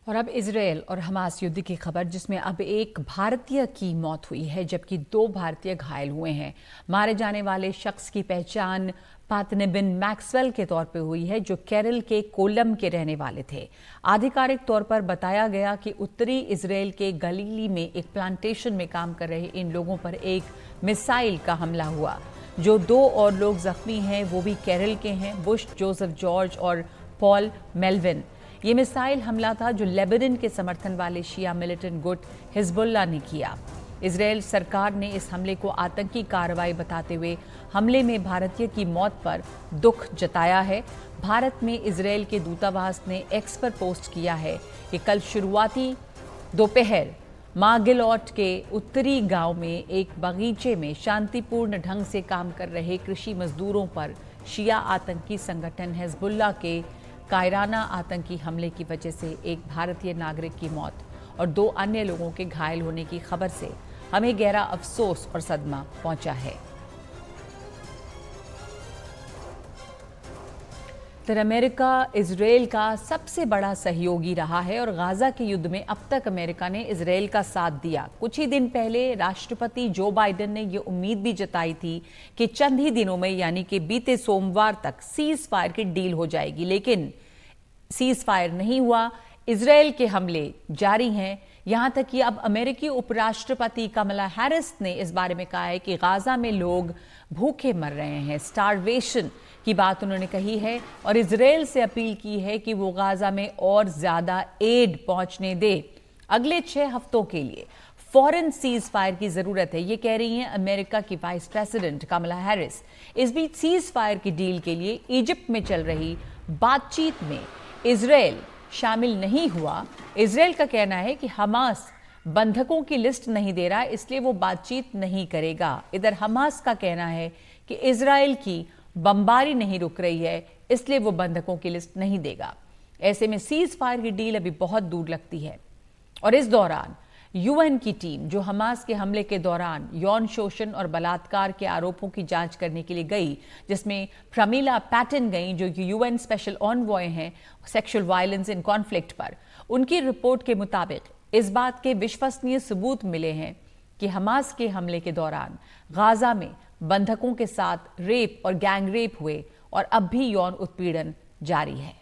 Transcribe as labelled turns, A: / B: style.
A: और अब इजरायल और हमास युद्ध की खबर, जिसमें अब एक भारतीय की मौत हुई है जबकि 2 भारतीय घायल हुए हैं। मारे जाने वाले शख्स की पहचान पातनेबिन मैक्सवेल के तौर पर हुई है, जो केरल के कोलम के रहने वाले थे। आधिकारिक तौर पर बताया गया कि उत्तरी इजरायल के गलीली में एक प्लांटेशन में काम कर रहे इन लोगों पर एक मिसाइल का हमला हुआ। जो 2 और लोग जख्मी हैं वो भी केरल के हैं, बुश, जोसेफ जॉर्ज और पॉल मेल्विन। ये मिसाइल हमला था जो लेबनान के समर्थन वाले शिया मिलिटेंट गुट हिजबुल्लाह ने किया। इजरायल सरकार ने इस हमले को आतंकी कार्रवाई बताते हुए हमले में भारतीय की मौत पर दुख जताया है। भारत में इजरायल के दूतावास ने एक्स पर पोस्ट किया है कि कल शुरुआती दोपहर मागिलॉट के उत्तरी गांव में एक बगीचे में शांतिपूर्ण ढंग से काम कर रहे कृषि मजदूरों पर शिया आतंकी संगठन हिजबुल्लाह के कायराना आतंकी हमले की वजह से एक भारतीय नागरिक की मौत और 2 अन्य लोगों के घायल होने की खबर से हमें गहरा अफसोस और सदमा पहुंचा है। तो अमेरिका इजरायल का सबसे बड़ा सहयोगी रहा है और गाजा के युद्ध में अब तक अमेरिका ने इजरायल का साथ दिया। कुछ ही दिन पहले राष्ट्रपति जो बाइडेन ने यह उम्मीद भी जताई थी कि चंद ही दिनों में, यानी कि बीते सोमवार तक सीज फायर की डील हो जाएगी, लेकिन सीज फायर नहीं हुआ। इजरायल के हमले जारी हैं। यहां तक कि अब अमेरिकी उपराष्ट्रपति कमला हैरिस ने इस बारे में कहा है कि गाजा में लोग भूखे मर रहे हैं। स्टारवेशन की बात उन्होंने कही है और इजरायल से अपील की है कि वो गाजा में और ज्यादा एड पहुंचने दे। अगले 6 हफ्तों के लिए फौरन सीज फायर की जरूरत है, ये कह रही हैं अमेरिका की वाइस प्रेसिडेंट कमला हैरिस। इस बीच सीज फायर की डील के लिए इजिप्ट में चल रही बातचीत में इजरायल शामिल नहीं हुआ। इजरायल का कहना है कि हमास बंधकों की लिस्ट नहीं दे रहा, इसलिए वो बातचीत नहीं करेगा। इधर हमास का कहना है कि इजरायल की बमबारी नहीं रुक रही है, इसलिए वो बंधकों की लिस्ट नहीं देगा। ऐसे में सीज फायर की डील अभी बहुत दूर लगती है। और इस दौरान यूएन की टीम, जो हमास के हमले के दौरान यौन शोषण और बलात्कार के आरोपों की जांच करने के लिए गई, जिसमें प्रमीला पैटन गई, जो यूएन स्पेशल ऑनवॉय हैं सेक्सुअल वायलेंस इन कॉन्फ्लिक्ट पर, उनकी रिपोर्ट के मुताबिक इस बात के विश्वसनीय सबूत मिले हैं कि हमास के हमले के दौरान गाजा में बंधकों के साथ रेप और गैंग रेप हुए और अब भी यौन उत्पीड़न जारी है।